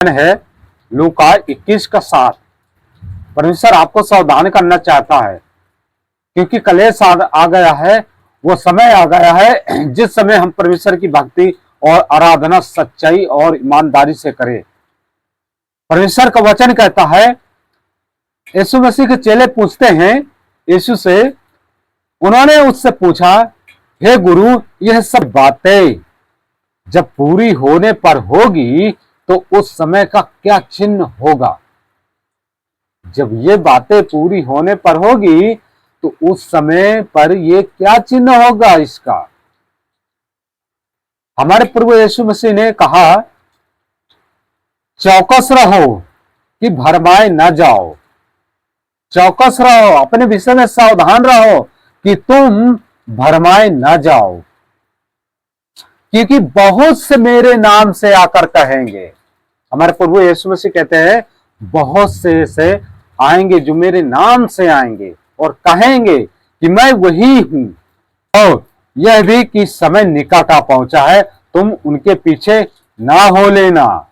है लूका 21 का 7। परमेश्वर आपको सावधान करना चाहता है क्योंकि कलेश आ गया है। वो समय आ गया है जिस समय हम परमेश्वर की भक्ति और आराधना सच्चाई और ईमानदारी से करें। परमेश्वर का वचन कहता है, यीशु मसीह के चेले पूछते हैं यीशु से, उन्होंने उससे पूछा, हे गुरु, यह सब बातें जब पूरी होने पर होगी तो उस समय का क्या चिन्ह होगा? जब ये बातें पूरी होने पर होगी तो उस समय पर ये क्या चिन्ह होगा इसका? हमारे प्रभु यीशु मसीह ने कहा, चौकस रहो कि भरमाए न जाओ। चौकस रहो, अपने विषय में सावधान रहो कि तुम भरमाए न जाओ, क्योंकि बहुत से मेरे नाम से आकर कहेंगे। हमारे प्रभु यीशु मसीह कहते हैं, बहुत से आएंगे जो मेरे नाम से आएंगे और कहेंगे कि मैं वही हूं, और यह भी कि समय निकट आ पहुंचा है, तुम उनके पीछे ना हो लेना।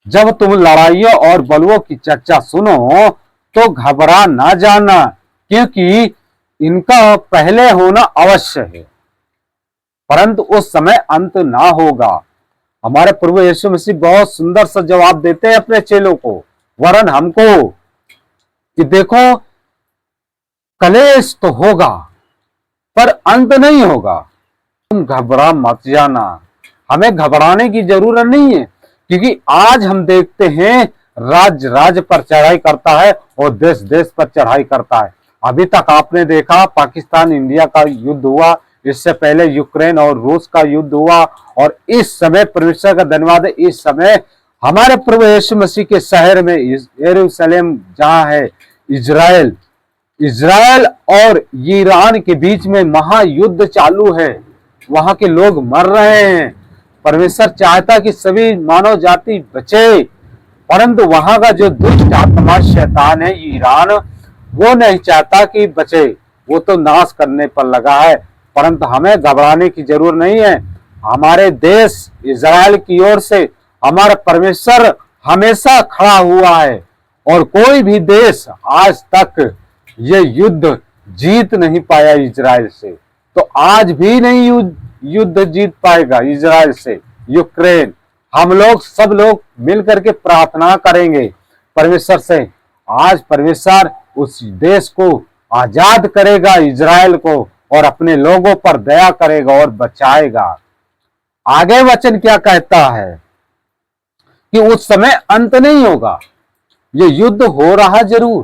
जब तुम लड़ाइयों और बलवों की चर्चा सुनो तो घबरा ना जाना, क्योंकि इनका पहले होना अवश्य है, परंतु उस समय अंत ना होगा। हमारे प्रभु यीशु मसीह बहुत सुंदर सा जवाब देते हैं अपने चेलों को, वरन हमको, कि देखो कलेश तो होगा पर अंत नहीं होगा, तुम घबरा मत जाना। हमें घबराने की जरूरत नहीं है, क्योंकि आज हम देखते हैं राज्य राज्य पर चढ़ाई करता है और देश देश पर चढ़ाई करता है। अभी तक आपने देखा पाकिस्तान इंडिया का युद्ध हुआ, इससे पहले यूक्रेन और रूस का युद्ध हुआ, और इस समय परमेश्वर का धन्यवाद है, इस समय हमारे प्रभु यीशु मसीह के शहर में यरूशलेम जहां है इजराइल और ईरान के बीच में महायुद्ध चालू है। वहां के लोग मर रहे हैं। परमेश्वर चाहता कि सभी मानव जाति बचे, परंतु वहां का जो दुष्ट आत्मा शैतान है ईरान, वो नहीं चाहता कि बचे, वो तो नाश करने पर लगा है। परंतु हमें घबराने की जरूरत नहीं है। हमारे देश इजराइल की ओर से हमारा परमेश्वर हमेशा खड़ा हुआ है, और कोई भी देश आज तक ये युद्ध जीत नहीं पाया इजराइल से, तो आज भी नहीं युद्ध जीत पाएगा इजराइल से। यूक्रेन, हम लोग सब लोग मिलकर के प्रार्थना करेंगे परमेश्वर से, आज परमेश्वर उस देश को आजाद करेगा, इजराइल को, और अपने लोगों पर दया करेगा और बचाएगा। आगे वचन क्या कहता है कि उस समय अंत नहीं होगा। ये युद्ध हो रहा जरूर,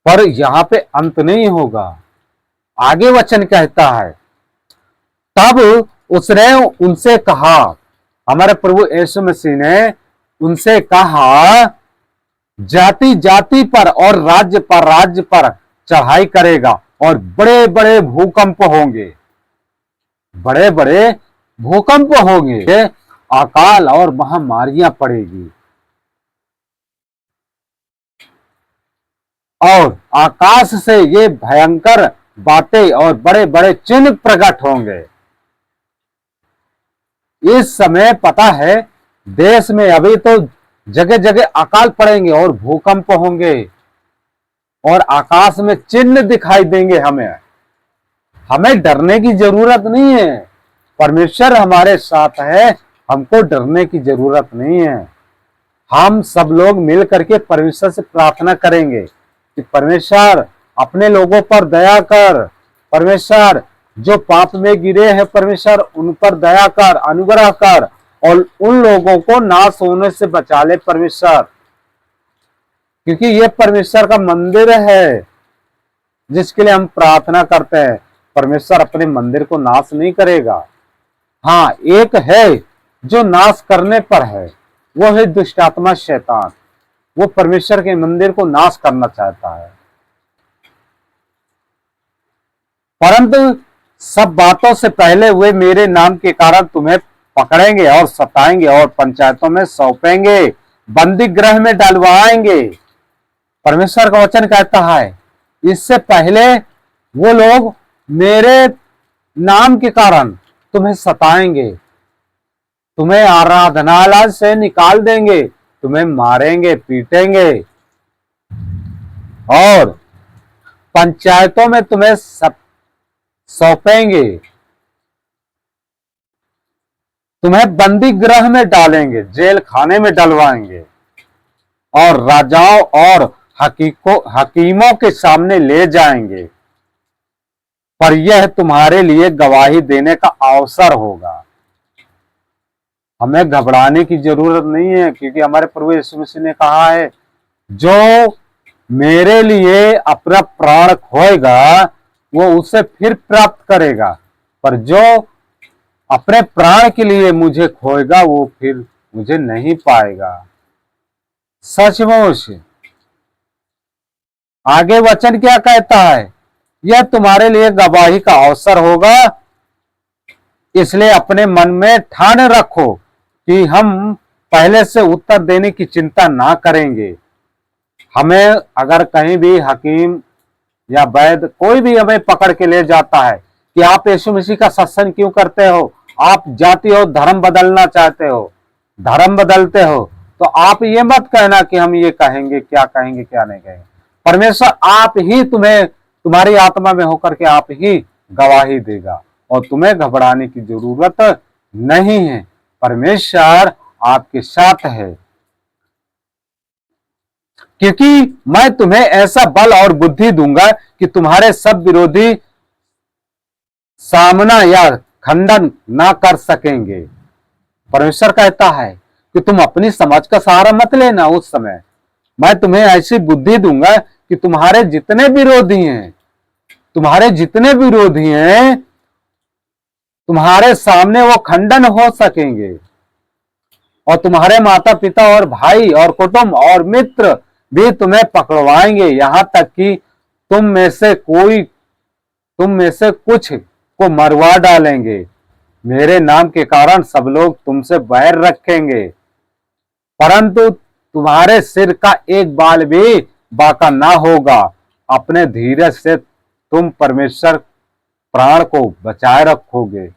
पर यहां पे अंत नहीं होगा। आगे वचन कहता है, तब उसने उनसे कहा, हमारे प्रभु यीशु मसीह ने उनसे कहा, जाति जाति पर और राज्य पर चढ़ाई करेगा, और बड़े बड़े भूकंप होंगे, बड़े बड़े भूकंप होंगे, अकाल और महामारियां पड़ेगी, और आकाश से ये भयंकर बातें और बड़े बड़े चिन्ह प्रकट होंगे। इस समय पता है देश में अभी तो जगह जगह अकाल पड़ेंगे और भूकंप होंगे, और आकाश में चिन्ह दिखाई देंगे। हमें डरने की जरूरत नहीं है, परमेश्वर हमारे साथ है, हमको डरने की जरूरत नहीं है। हम सब लोग मिल करके परमेश्वर से प्रार्थना करेंगे कि परमेश्वर अपने लोगों पर दया कर, परमेश्वर जो पाप में गिरे हैं परमेश्वर उन पर दया कर, अनुग्रह कर, और उन लोगों को नाश होने से बचा ले परमेश्वर, क्योंकि ये परमेश्वर का मंदिर है जिसके लिए हम प्रार्थना करते हैं। परमेश्वर अपने मंदिर को नाश नहीं करेगा। हाँ, एक है जो नाश करने पर है, वो है दुष्ट आत्मा शैतान। वो परमेश्वर के मंदिर को नाश करना चाहता है। परंतु सब बातों से पहले वे मेरे नाम के कारण तुम्हें पकड़ेंगे और सताएंगे और पंचायतों में सौंपेंगे, बंदी गृह में डलवाएंगे। परमेश्वर का वचन कहता है, इससे पहले वो लोग मेरे नाम के कारण तुम्हें सताएंगे, तुम्हें आराधनालय से निकाल देंगे, तुम्हें मारेंगे, पीटेंगे और पंचायतों में तुम्हें सब सौंपेंगे, तुम्हें बंदी गृह में डालेंगे, जेल खाने में डलवाएंगे और राजाओं और हकीमों के सामने ले जाएंगे। पर यह तुम्हारे लिए गवाही देने का अवसर होगा। हमें घबराने की जरूरत नहीं है, क्योंकि हमारे प्रभु यीशु मसीह ने कहा है, जो मेरे लिए अपना प्राण खोएगा वो उसे फिर प्राप्त करेगा, पर जो अपने प्राण के लिए मुझे खोएगा वो फिर मुझे नहीं पाएगा। सचमुच आगे वचन क्या कहता है, यह तुम्हारे लिए गवाही का अवसर होगा, इसलिए अपने मन में ठान रखो कि हम पहले से उत्तर देने की चिंता ना करेंगे। हमें अगर कहीं भी हकीम या वैद्य कोई भी हमें पकड़ के ले जाता है कि आप यीशु मसीह का सत्संग क्यों करते हो, आप जाति और धर्म बदलना चाहते हो, धर्म बदलते हो, तो आप ये मत कहना कि हम ये कहेंगे क्या नहीं कहेंगे। परमेश्वर आप ही तुम्हें तुम्हारी आत्मा में होकर के आप ही गवाही देगा और तुम्हें घबराने की जरूरत नहीं है। परमेश्वर आपके साथ है, क्योंकि मैं तुम्हें ऐसा बल और बुद्धि दूंगा कि तुम्हारे सब विरोधी सामना या खंडन ना कर सकेंगे। परमेश्वर कहता है कि तुम अपनी समझ का सहारा मत लेना। उस समय मैं तुम्हें ऐसी बुद्धि दूंगा कि तुम्हारे जितने विरोधी हैं तुम्हारे सामने वो खंडन हो सकेंगे और तुम्हारे माता पिता और भाई और कुटुंब और मित्र भी तुम्हें पकड़वाएंगे, यहां तक कि तुम में से कुछ को मरवा डालेंगे। मेरे नाम के कारण सब लोग तुमसे बैर रखेंगे, परंतु तुम्हारे सिर का एक बाल भी बांका ना होगा। अपने धीरज से तुम परमेश्वर प्राण को बचाए रखोगे।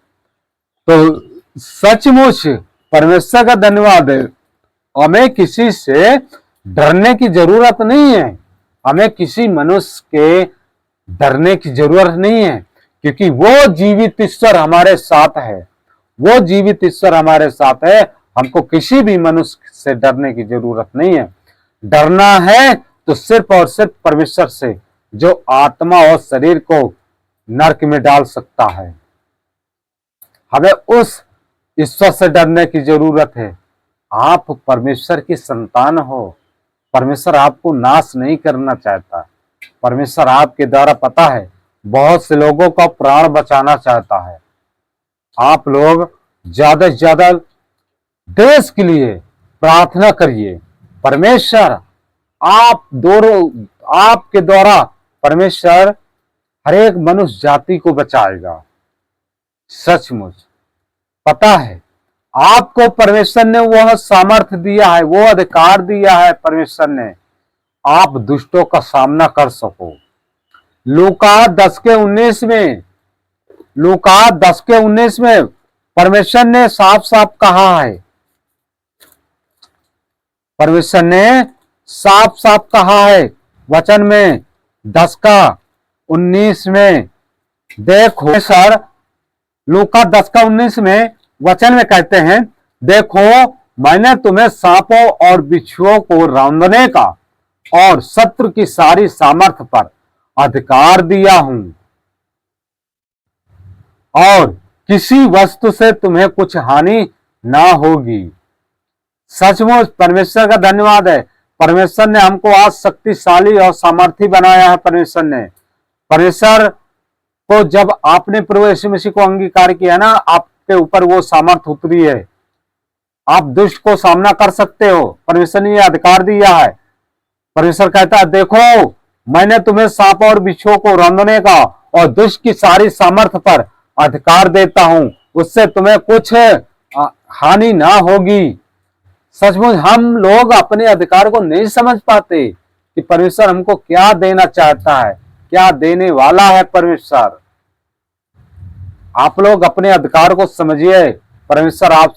तो सचमुच परमेश्वर का धन्यवाद है, हमें किसी से डरने की जरूरत नहीं है, हमें किसी मनुष्य के डरने की जरूरत नहीं है, क्योंकि वो जीवित ईश्वर हमारे साथ है, वो जीवित ईश्वर हमारे साथ है। हमको किसी भी मनुष्य से डरने की जरूरत नहीं है। डरना है तो सिर्फ और सिर्फ परमेश्वर से, जो आत्मा और शरीर को नरक में डाल सकता है। हमें उस ईश्वर से डरने की जरूरत है। आप परमेश्वर की संतान हो, परमेश्वर आपको नाश नहीं करना चाहता। परमेश्वर आपके द्वारा पता है बहुत से लोगों का प्राण बचाना चाहता है। आप लोग ज्यादा से ज्यादा देश के लिए प्रार्थना करिए। परमेश्वर आपके द्वारा परमेश्वर हर एक मनुष्य जाति को बचाएगा। सचमुच पता है आपको परमेश्वर ने वह सामर्थ्य दिया है, वो अधिकार दिया है परमेश्वर ने, आप दुष्टों का सामना कर सको। लूका 10:19 में परमेश्वर ने साफ साफ कहा है, परमेश्वर ने साफ साफ कहा है वचन में 10:19 में, देखो सर लूका 10:19 में वचन में कहते हैं, देखो मैंने तुम्हें सांपों और बिच्छुओं को रौंदने का और शत्रु की सारी सामर्थ पर अधिकार दिया हूं और किसी वस्तु से तुम्हें कुछ हानि ना होगी। सचमुच परमेश्वर का धन्यवाद है, परमेश्वर ने हमको आज शक्तिशाली और सामर्थी बनाया है। परमेश्वर को जब आपने प्रभु यीशु मसीह को अंगीकार किया ना, आपके ऊपर वो सामर्थ उतरी है, आप दुष्ट को सामना कर सकते हो। परमेश्वर ने यह अधिकार दिया है। परमेश्वर कहता है, देखो मैंने तुम्हें सांप और बिच्छुओं को रौंदने का और दुष्ट की सारी सामर्थ पर अधिकार देता हूं, उससे तुम्हें कुछ हानि ना होगी। सचमुच हम लोग अपने अधिकार को नहीं समझ पाते कि परमेश्वर हमको क्या देना चाहता है, क्या देने वाला है परमेश्वर। आप लोग अपने अधिकार को समझिए। परमेश्वर आप